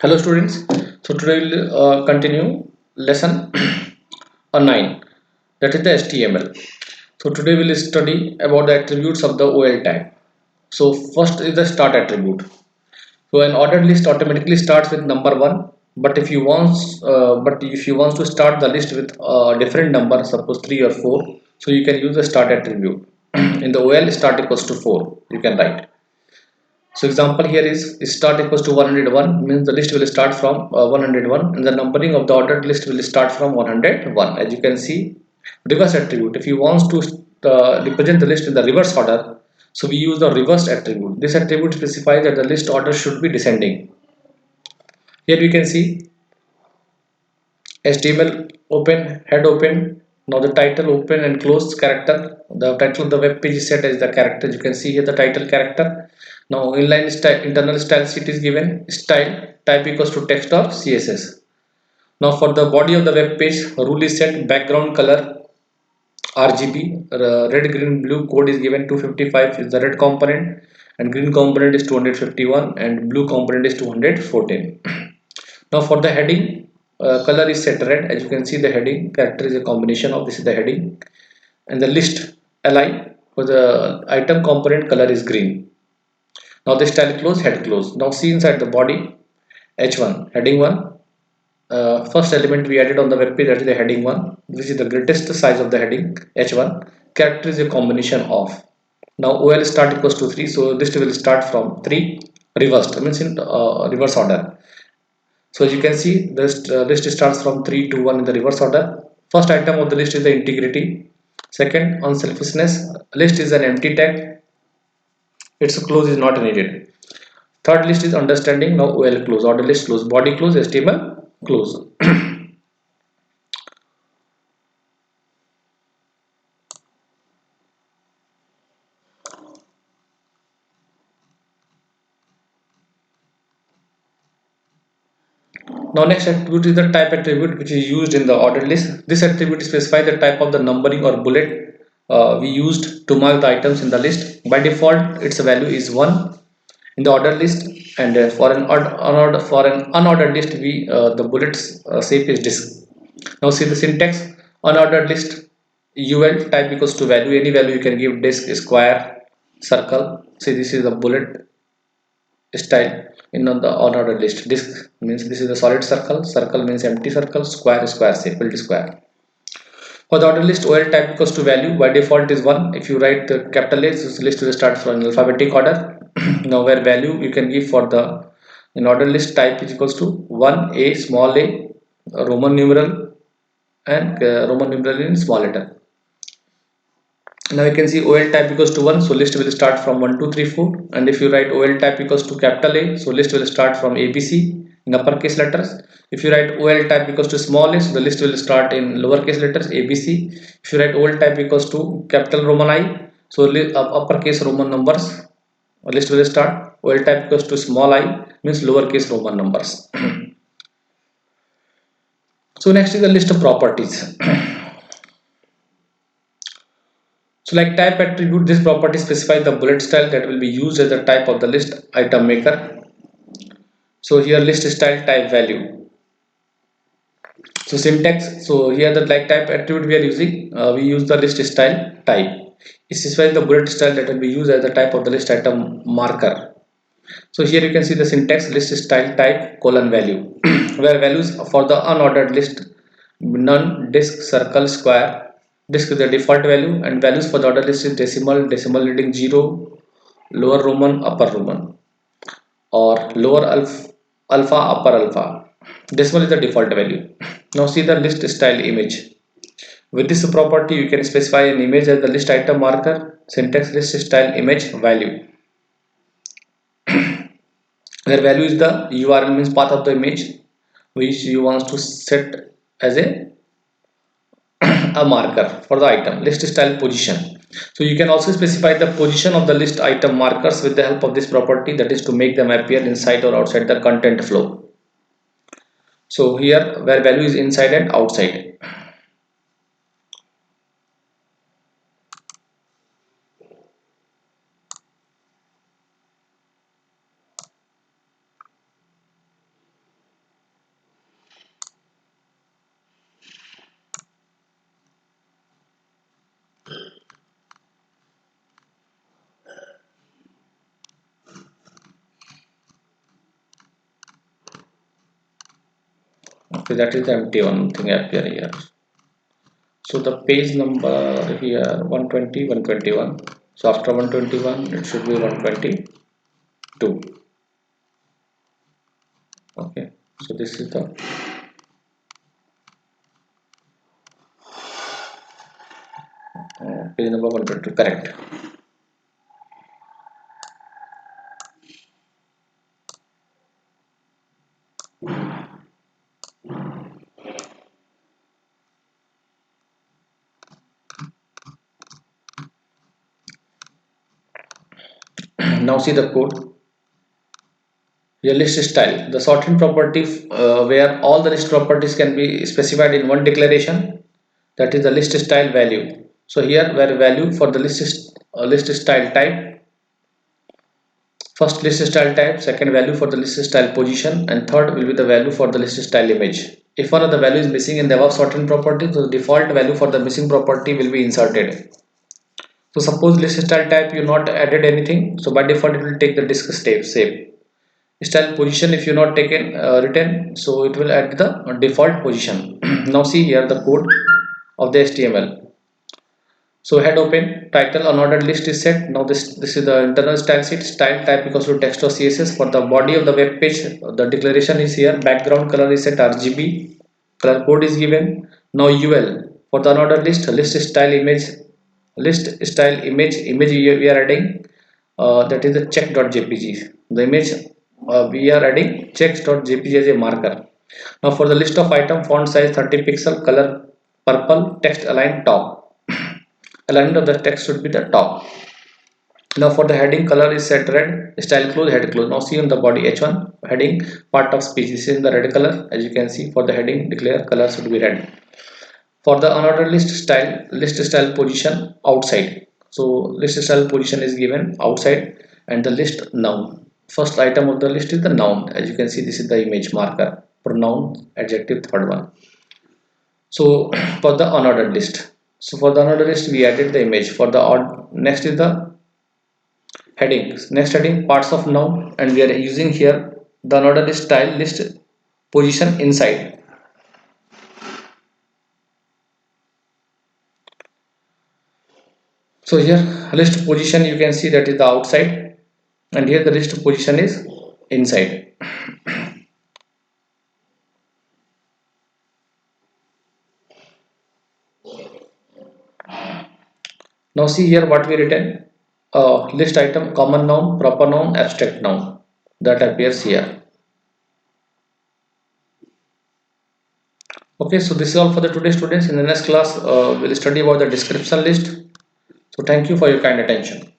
Hello students. So today we'll continue lesson 9, that is the HTML. So today we'll study about the attributes of the OL tag. So first is the start attribute. So an ordered list automatically starts with number 1, but if you want to start the list with a different number, suppose 3 or 4, so you can use the start attribute. In the OL, start equals to 4, you can write. So example here is start equals to 101, means the list will start from 101, and the numbering of the ordered list will start from 101. As you can see, reverse attribute. If you want to represent the list in the reverse order, so we use the reverse attribute. This attribute specifies that the list order should be descending. Here we can see HTML open, head open. Now the title open and close character. The title of the web page is set as the character. You can see here the title character. Now inline style, internal style sheet is given. Style type equals to text or CSS. Now for the body of the web page, rule is set. Background color RGB. Red, green, blue code is given. 255 is the red component, and green component is 251, and blue component is 214. Now for the heading, color is set red. As you can see, the heading character is a combination of this is the heading, and the list li for the item component color is green. Now the style close, head close. Now see inside the body, h1 heading 1. First element we added on the web page, that is the heading 1, which is the greatest size of the heading h1. Character is a combination of. Now OL start equals to 3, so list will start from 3 reversed, means in reverse order. So as you can see, this list starts from 3 to 1 in the reverse order. First item of the list is the integrity. Second, unselfishness. List is an empty tag. Its close is not needed. Third list is understanding. Now OL close, order list close, body close, HTML close. Now next attribute is the type attribute, which is used in the ordered list. This attribute specifies the type of the numbering or bullet we used to mark the items in the list. By default, its value is 1 in the ordered list, and for an unordered list, we the bullets shape is disk. Now see the syntax: unordered list, ul type equals to value, any value you can give, disk, square, circle. See, this is the bullet style in on the unordered list. Disk means this is a solid circle, circle means empty circle, square, square shape, filled square. For the order list, OL type equals to value, by default is 1. If you write the capital A, this list will start from alphabetic order. Now where value you can give for the in order list, type is equals to 1, A, small a, Roman numeral, and Roman numeral in small letter. Now you can see OL type equals to 1, so list will start from 1, 2, 3, 4. And if you write OL type equals to capital A, so list will start from ABC in uppercase letters. If you write OL type equals to small a, so the list will start in lowercase letters ABC. If you write OL type equals to capital Roman I, so uppercase Roman numbers, list will start. OL type equals to small I means lowercase Roman numbers. So next is the list of properties. So like type attribute, this property specifies the bullet style that will be used as the type of the list item maker. So here list style type value. So syntax, so here the like type attribute we are using, we use the list style type. It specifies the bullet style that will be used as the type of the list item marker. So here you can see the syntax list style type colon value, where values for the unordered list none, disk, circle, square. Disk is the default value, and values for the ordered list is decimal, decimal leading 0, lower Roman, upper Roman, or lower alpha, upper alpha. Decimal is the default value. Now see the list style image. With this property, you can specify an image as the list item marker. Syntax list style image value, where value is the URL means path of the image which you want to set as a marker for the item. List style position, so you can also specify the position of the list item markers with the help of this property, that is to make them appear inside or outside the content flow. So here where value is inside and outside. Okay, that is the empty one thing appear here. So the page number here 120, 121. So after 121 it should be 122. Okay, so this is the page number 122, correct. Now see the code. Your list style, the sorting property where all the list properties can be specified in one declaration, that is the list style value. So here where value for the list style type, first list style type, second value for the list style position, and third will be the value for the list style image. If one of the value is missing in the above sorting property, so the default value for the missing property will be inserted. So suppose list style type you not added anything, so by default it will take the disk step save. Style position if you not taken written, so it will add the default position. Now see here the code of the HTML. So head open, title unordered list is set. Now this is the internal style sheet. Style type equals to text or CSS. For the body of the web page, the declaration is here. Background color is set RGB. Color code is given. Now UL for the unordered list style image we are adding, that is the check.jpg. The image we are adding checks.jpg as a marker. Now for the list of item, font size 30 pixel, color purple, text align top. Alignment of the text should be the top. Now for the heading, color is set red, style close, head close. Now see on the body H1 heading part of speech. This is in the red color. As you can see, for the heading declare color should be red. For the unordered list style position outside. So list style position is given outside, and the list noun. First item of the list is the noun. As you can see, this is the image marker. Pronoun, adjective, third one. So for the unordered list. So for the unordered list, we added the image. For the odd, next is the heading. Next heading, parts of noun, and we are using here the unordered list style list position inside. So here list position you can see that is the outside, and here the list position is inside. Now see here what we written, list item common noun, proper noun, abstract noun, that appears here. Okay, so this is all for the today students. In the next class we'll study about the description list. So thank you for your kind attention.